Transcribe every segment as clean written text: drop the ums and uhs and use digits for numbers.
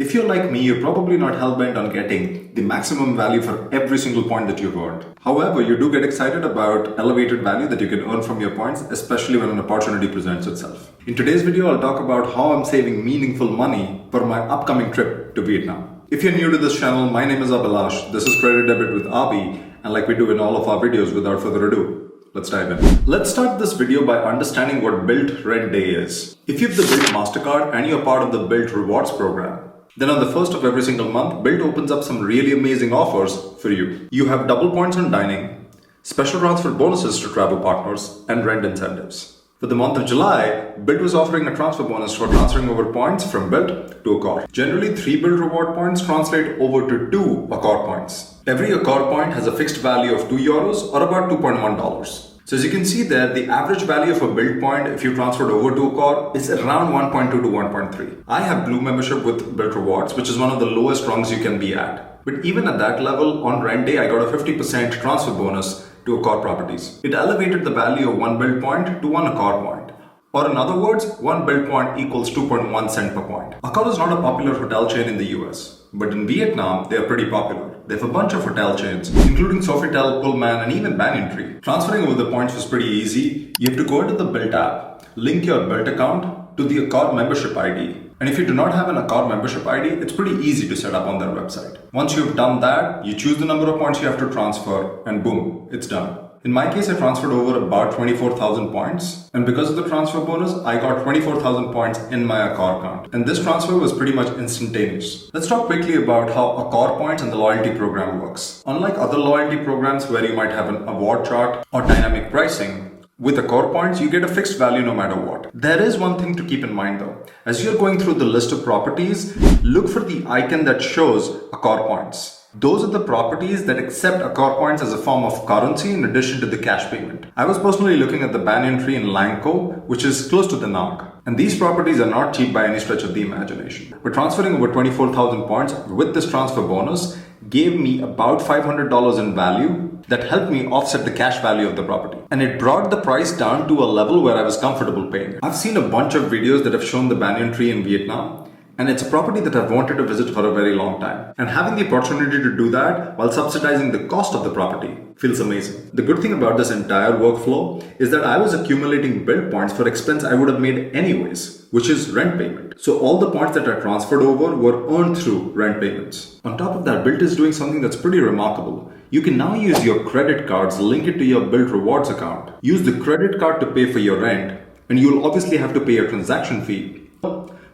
If you're like me, you're probably not hell-bent on getting the maximum value for every single point that you've earned. However, you do get excited about elevated value that you can earn from your points, especially when an opportunity presents itself. In today's video, I'll talk about how I'm saving meaningful money for my upcoming trip to Vietnam. If you're new to this channel, my name is Abhi. This is Credit Debit with Abhi, and like we do in all of our videos, without further ado, let's dive in. Let's start this video by understanding what Bilt Rent Day is. If you have the Bilt MasterCard and you're part of the Bilt Rewards program, then on the first of every single month, Bilt opens up some really amazing offers for you. You have double points on dining, special transfer bonuses to travel partners, and rent incentives. For the month of July, Bilt was offering a transfer bonus for transferring over points from Bilt to Accor. Generally, 3 Bilt reward points translate over to 2 Accor points. Every Accor point has a fixed value of €2 or about $2.1. So as you can see there, the average value of a Bilt point if you transferred over to Accor is around 1.2 to 1.3. I have Blue membership with Bilt Rewards, which is one of the lowest rungs you can be at. But even at that level, on rent day, I got a 50% transfer bonus to Accor properties. It elevated the value of 1 Bilt point to 1 Accor point. Or in other words, 1 Bilt point equals 2.1 cents per point. Accor is not a popular hotel chain in the US, but in Vietnam, they are pretty popular. They have a bunch of hotel chains, including Sofitel, Pullman, and even Banyan Tree. Transferring over the points was pretty easy. You have to go into the Bilt app, link your Bilt account to the Accor membership ID. And if you do not have an Accor membership ID, it's pretty easy to set up on their website. Once you've done that, you choose the number of points you have to transfer, and boom, it's done. In my case, I transferred over about 24,000 points. And because of the transfer bonus, I got 24,000 points in my Accor account. And this transfer was pretty much instantaneous. Let's talk quickly about how Accor points and the loyalty program works. Unlike other loyalty programs where you might have an award chart or dynamic pricing, with Accor points, you get a fixed value no matter what. There is one thing to keep in mind though. As you're going through the list of properties, look for the icon that shows Accor points. Those are the properties that accept Accor points as a form of currency in addition to the cash payment. I was personally looking at the Banyan Tree in Langko, which is close to the Nag. And these properties are not cheap by any stretch of the imagination. But transferring over 24,000 points with this transfer bonus gave me about $500 in value that helped me offset the cash value of the property. And it brought the price down to a level where I was comfortable paying. I've seen a bunch of videos that have shown the Banyan Tree in Vietnam. And it's a property that I've wanted to visit for a very long time. And having the opportunity to do that while subsidizing the cost of the property feels amazing. The good thing about this entire workflow is that I was accumulating Bilt points for expense I would have made anyways, which is rent payment. So all the points that I transferred over were earned through rent payments. On top of that, Bilt is doing something that's pretty remarkable. You can now use your credit cards, link it to your Bilt Rewards account, use the credit card to pay for your rent, and you'll obviously have to pay a transaction fee.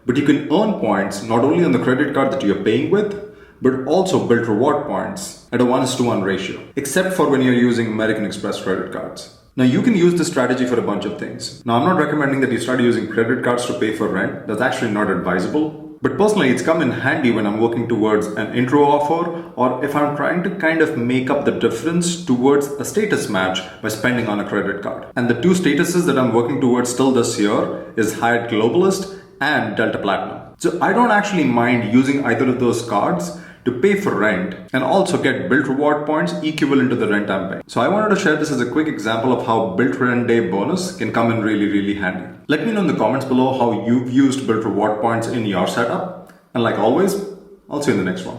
But you can earn points not only on the credit card that you're paying with, but also Bilt reward points at a 1:1 ratio, except for when you're using American Express credit cards. Now you can use this strategy for a bunch of things. Now I'm not recommending that you start using credit cards to pay for rent. That's actually not advisable. But personally, it's come in handy when I'm working towards an intro offer or if I'm trying to kind of make up the difference towards a status match by spending on a credit card. And the two statuses that I'm working towards still this year is Hyatt Globalist and Delta Platinum. So I don't actually mind using either of those cards to pay for rent and also get Bilt reward points equivalent to the rent I'm paying. So I wanted to share this as a quick example of how Bilt Rent Day bonus can come in really handy. Let me know in the comments below how you've used Bilt reward points in your setup. And like always, I'll see you in the next one.